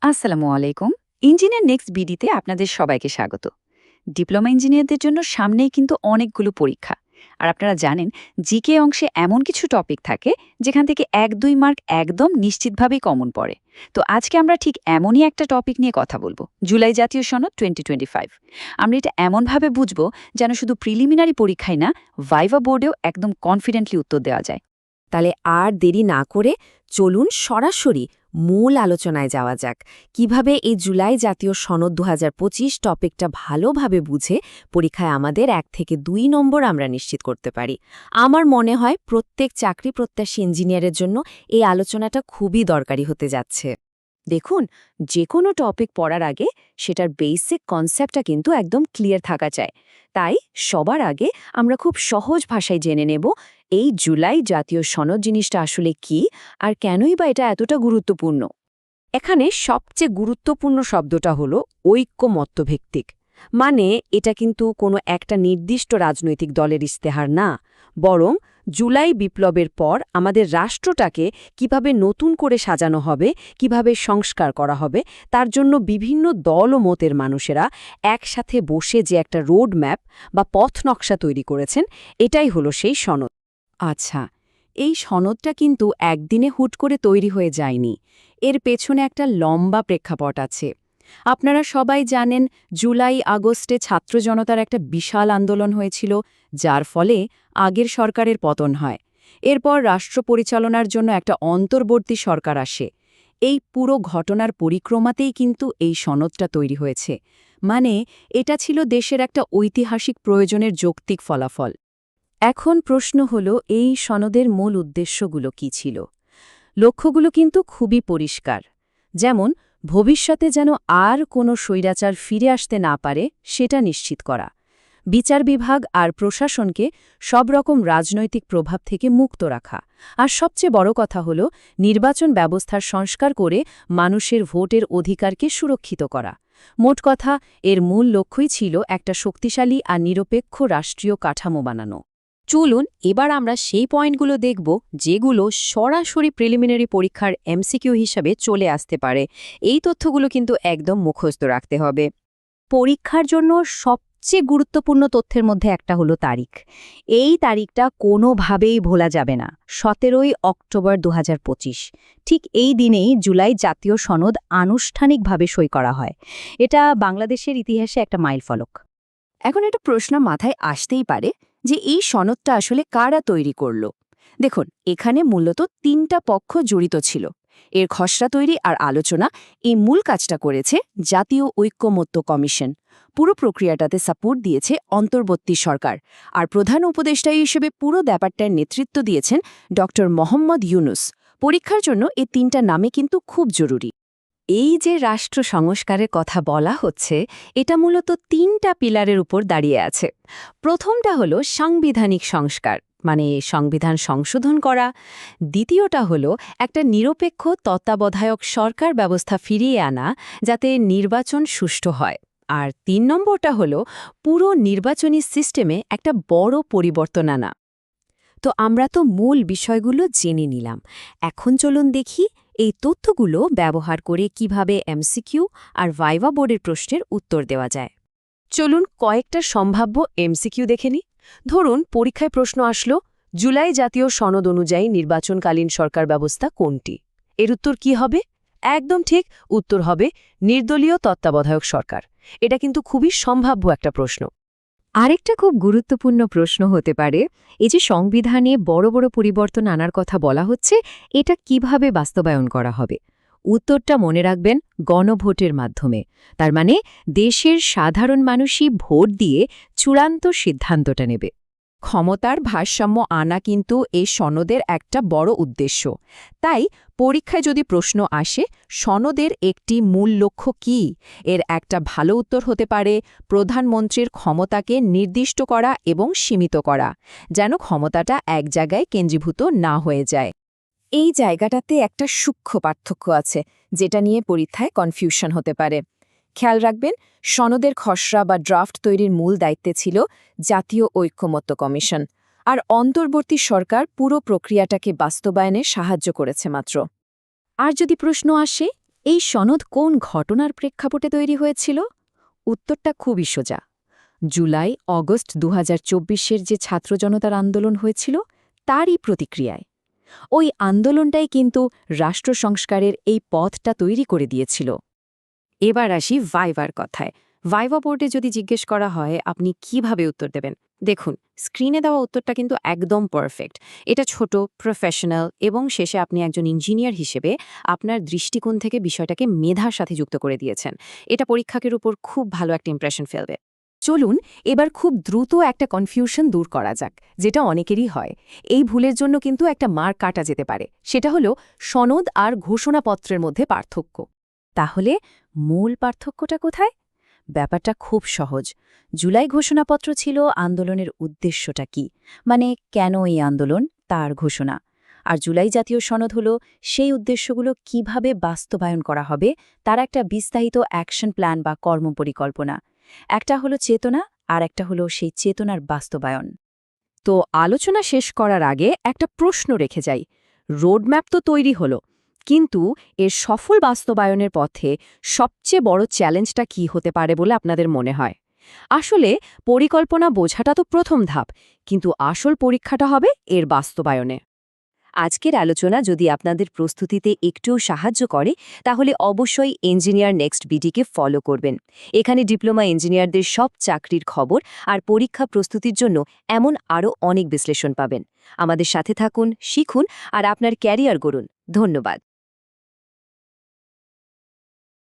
আসসালামু আলাইকুম। Engineer next বিডিতে আপনাদের সবাইকে স্বাগত। ডিপ্লোমা ইঞ্জিনিয়ারদের জন্য সামনেই কিন্তু অনেকগুলো পরীক্ষা। আর আপনারা জানেন, জিকে অংশে এমন কিছু টপিক থাকে যেখান থেকে ১-২ মার্ক একদম নিশ্চিতভাবেই কমন পড়ে। তো আজকে আমরা ঠিক এমনই একটা টপিক নিয়ে কথা বলবো, জুলাই জাতীয় সনদ 2025। আমরা এটা এমনভাবে বুঝবো যেন শুধু প্রিলিমিনারি পরীক্ষায় না, ভাইভা বোর্ডেও একদম কনফিডেন্টলি উত্তর দেওয়া যায়। তাহলে আর দেরি না করে চলুন সরাসরি মূল আলোচনায় যাওয়া যাক। কিভাবে এই জুলাই জাতীয় সনদ ২০২৫ টপিকটা ভালোভাবে বুঝে পরীক্ষায় আমাদের ১ থেকে ২ নম্বর আমরা নিশ্চিত করতে পারি। আমার মনে হয় প্রত্যেক চাকরি প্রত্যাশী ইঞ্জিনিয়ারের জন্য এই আলোচনাটা খুবই দরকারি হতে যাচ্ছে। দেখুন, যে কোনো টপিক পড়ার আগে সেটার বেসিক কনসেপ্টটা কিন্তু একদম ক্লিয়ার থাকা চাই। তাই সবার আগে আমরা খুব সহজ ভাষায় জেনে নেব এই জুলাই জাতীয় সনদ জিনিসটা আসলে কি আর কেনই বা এটা এতটা গুরুত্বপূর্ণ। এখানে সবচেয়ে গুরুত্বপূর্ণ শব্দটা হলো ঐক্যমত্যভিত্তিক। মানে এটা কিন্তু কোনো একটা নির্দিষ্ট রাজনৈতিক দলের ইস্তেহার না, বরং জুলাই বিপ্লবের পর আমাদের রাষ্ট্রটাকে কিভাবে নতুন করে সাজানো হবে, কিভাবে সংস্কার করা হবে, তার জন্য বিভিন্ন দল ও মতের মানুষেরা একসাথে বসে যে একটা রোড ম্যাপ বা পথ নকশা তৈরি করেছেন, এটাই হলো সেই সনদ। আচ্ছা, এই সনদটা কিন্তু একদিনে হুট করে তৈরি হয়ে যায়নি। এর পেছনে একটা লম্বা প্রেক্ষাপট আছে। আপনারা সবাই জানেন, জুলাই আগস্টে ছাত্র জনতার একটা বিশাল আন্দোলন হয়েছিল, যার ফলে আগের সরকারের পতন হয়। এরপর রাষ্ট্র পরিচালনার জন্য একটা অন্তর্বর্তী সরকার আসে। এই পুরো ঘটনার পরিক্রমাতেই কিন্তু এই সনদটা তৈরি হয়েছে। মানে এটা ছিল দেশের একটা ঐতিহাসিক প্রয়োজনের যৌক্তিক ফলাফল। এখন প্রশ্ন হল, এই সনদের মূল উদ্দেশ্যগুলো কি ছিল? লক্ষ্যগুলো কিন্তু খুবই পরিষ্কার। যেমন, ভবিষ্যতে যেন আর কোনো স্বৈরাচার ফিরে আসতে না পারে সেটা নিশ্চিত করা, বিচার বিভাগ আর প্রশাসনকে সব রকম রাজনৈতিক প্রভাব থেকে মুক্ত রাখা, আর সবচেয়ে বড় কথা হল নির্বাচন ব্যবস্থার সংস্কার করে মানুষের ভোটের অধিকারকে সুরক্ষিত করা। মোট কথা, এর মূল লক্ষ্যই ছিল একটা শক্তিশালী আর নিরপেক্ষ রাষ্ট্রীয় কাঠামো বানানো। চলুন এবার আমরা সেই পয়েন্টগুলো দেখব যেগুলো সরাসরি প্রিলিমিনারি পরীক্ষার এমসিকিউ হিসাবে চলে আসতে পারে। এই তথ্যগুলো কিন্তু একদম মুখস্থ রাখতে হবে। পরীক্ষার জন্য সবচেয়ে গুরুত্বপূর্ণ তথ্যের মধ্যে একটা হলো তারিখ। এই তারিখটা কোনোভাবেই ভোলা যাবে না। ১৭ই অক্টোবর ২০২৫। ঠিক এই দিনেই জুলাই জাতীয় সনদ আনুষ্ঠানিকভাবে সই করা হয়। এটা বাংলাদেশের ইতিহাসে একটা মাইলফলক। এখন একটা প্রশ্ন মাথায় আসতেই পারে যে এই সনদটা আসলে কারা তৈরি করল। দেখুন, এখানে মূলত ৩টা পক্ষ জড়িত ছিল। এর খসড়া তৈরি আর আলোচনা, এই মূল কাজটা করেছে জাতীয় ঐক্যমত্য কমিশন। পুরো প্রক্রিয়াটাতে সাপোর্ট দিয়েছে অন্তর্বর্তী সরকার, আর প্রধান উপদেষ্টা হিসেবে পুরো ব্যাপারটার নেতৃত্ব দিয়েছেন ড মোহাম্মদ ইউনুস। পরীক্ষার জন্য এই ৩টা নামে কিন্তু খুব জরুরি। এই যে রাষ্ট্র সংস্কারের কথা বলা হচ্ছে, এটা মূলত ৩টা পিলারের উপর দাঁড়িয়ে আছে। প্রথমটা হলো সাংবিধানিক সংস্কার, মানে সংবিধান সংশোধন করা। দ্বিতীয়টা হলো একটা নিরপেক্ষ তত্ত্বাবধায়ক সরকার ব্যবস্থা ফিরিয়ে আনা, যাতে নির্বাচন সুষ্ঠু হয়। আর ৩ নম্বরটা হলো পুরো নির্বাচনী সিস্টেমে একটা বড় পরিবর্তন আনা। তো আমরা তো মূল বিষয়গুলো জেনে নিলাম। এখন চলুন দেখি এই তথ্যগুলো ব্যবহার করে কিভাবে এমসিকিউ আর ভাইভা বোর্ডের প্রশ্নের উত্তর দেওয়া যায়। চলুন কয়েকটা সম্ভাব্য এমসিকিউ দেখে নিই। ধরুন পরীক্ষায় প্রশ্ন আসলো, জুলাই জাতীয় সনদ অনুযায়ী নির্বাচনকালীন সরকার ব্যবস্থা কোনটি? এর উত্তর কি হবে? একদম ঠিক, উত্তর হবে নির্দলীয় তত্ত্বাবধায়ক সরকার। এটা কিন্তু খুবই সম্ভাব্য একটা প্রশ্ন। আরেকটা খুব গুরুত্বপূর্ণ প্রশ্ন হতে পারে, এই যে সংবিধানে বড় বড় পরিবর্তন আনার কথা বলা হচ্ছে, এটা কিভাবে বাস্তবায়ন করা হবে? উত্তরটা মনে রাখবেন, গণভোটের মাধ্যমে। তার মানে দেশের সাধারণ মানুষই ভোট দিয়ে চূড়ান্ত সিদ্ধান্তটা নেবে। ক্ষমতার ভারসাম্য আনা কিন্তু এই সনদের একটা বড় উদ্দেশ্য। তাই পরীক্ষায় যদি প্রশ্ন আসে সনদের একটি মূল লক্ষ্য কী, এর একটা ভালো উত্তর হতে পারে প্রধানমন্ত্রীর ক্ষমতাকে নির্দিষ্ট করা এবং সীমিত করা, যেন ক্ষমতাটা এক জায়গায় কেন্দ্রীভূত না হয়ে যায়। এই জায়গাটাতে একটা সূক্ষ্ম পার্থক্য আছে, যেটা নিয়ে পরীক্ষায় কনফিউশন হতে পারে। খেয়াল রাখবেন, সনদের খসড়া বা ড্রাফট তৈরির মূল দায়িত্বে ছিল জাতীয় ঐক্যমত্য কমিশন, আর অন্তর্বর্তী সরকার পুরো প্রক্রিয়াটাকে বাস্তবায়নে সাহায্য করেছে মাত্র। আর যদি প্রশ্ন আসে এই সনদ কোন ঘটনার প্রেক্ষাপটে তৈরি হয়েছিল? উত্তরটা খুবই সোজা। জুলাই অগস্ট ২০২৪-এর যে ছাত্র জনতার আন্দোলন হয়েছিল তারই প্রতিক্রিয়ায়। ওই আন্দোলনটাই কিন্তু রাষ্ট্র সংস্কারের এই পথটা তৈরি করে দিয়েছিল। এবার আসি ভাইভার কথায়। ভাইভা বোর্ডে যদি জিজ্ঞেস করা হয় আপনি কিভাবে উত্তর দেবেন, দেখুন স্ক্রিনে দেওয়া উত্তরটা কিন্তু একদম পারফেক্ট। এটা ছোট, প্রফেশনাল এবং শেষে আপনি একজন ইঞ্জিনিয়ার হিসেবে আপনার দৃষ্টিকোণ থেকে বিষয়টাকে মেধার সাথে যুক্ত করে দিয়েছেন। এটা পরীক্ষকের উপর খুব ভালো একটা ইমপ্রেশন ফেলবে। চলুন এবার খুব দ্রুত একটা কনফিউশন দূর করা যাক, যেটা অনেকেরই হয়। এই ভুলের জন্য কিন্তু একটা মার কাটা যেতে পারে। সেটা হলো সনদ আর ঘোষণাপত্রের মধ্যে পার্থক্য। তাহলে মূল পার্থক্যটা কোথায়? ব্যাপারটা খুব সহজ। জুলাই ঘোষণাপত্র ছিল আন্দোলনের উদ্দেশ্যটা কি, মানে কেন এই আন্দোলন, তার ঘোষণা। আর জুলাই জাতীয় সনদ হলো সেই উদ্দেশ্যগুলো কিভাবে বাস্তবায়ন করা হবে তার একটা বিস্তারিত অ্যাকশন প্ল্যান বা কর্মপরিকল্পনা। একটা হলো চেতনা, আর একটা হলো সেই চেতনার বাস্তবায়ন। তো আলোচনা শেষ করার আগে একটা প্রশ্ন রেখে যাই। রোডম্যাপ তো তৈরি হলো, কিন্তু এর সফল বাস্তবায়নের পথে সবচেয়ে বড় চ্যালেঞ্জটা কি হতে পারে বলে আপনাদের মনে হয়? আসলে পরিকল্পনা বোঝাটা তো প্রথম ধাপ, কিন্তু আসল পরীক্ষাটা হবে এর বাস্তবায়নে। আজকের আলোচনা যদি আপনাদের প্রস্তুতিতে একটুও সাহায্য করে, তাহলে অবশ্যই ইঞ্জিনিয়ার নেক্সট বিডিকে ফলো করবেন। এখানে ডিপ্লোমা ইঞ্জিনিয়ারদের সব চাকরির খবর আর পরীক্ষা প্রস্তুতির জন্য এমন আরও অনেক বিশ্লেষণ পাবেন। আমাদের সাথে থাকুন, শিখুন আর আপনার ক্যারিয়ার গড়ুন। ধন্যবাদ।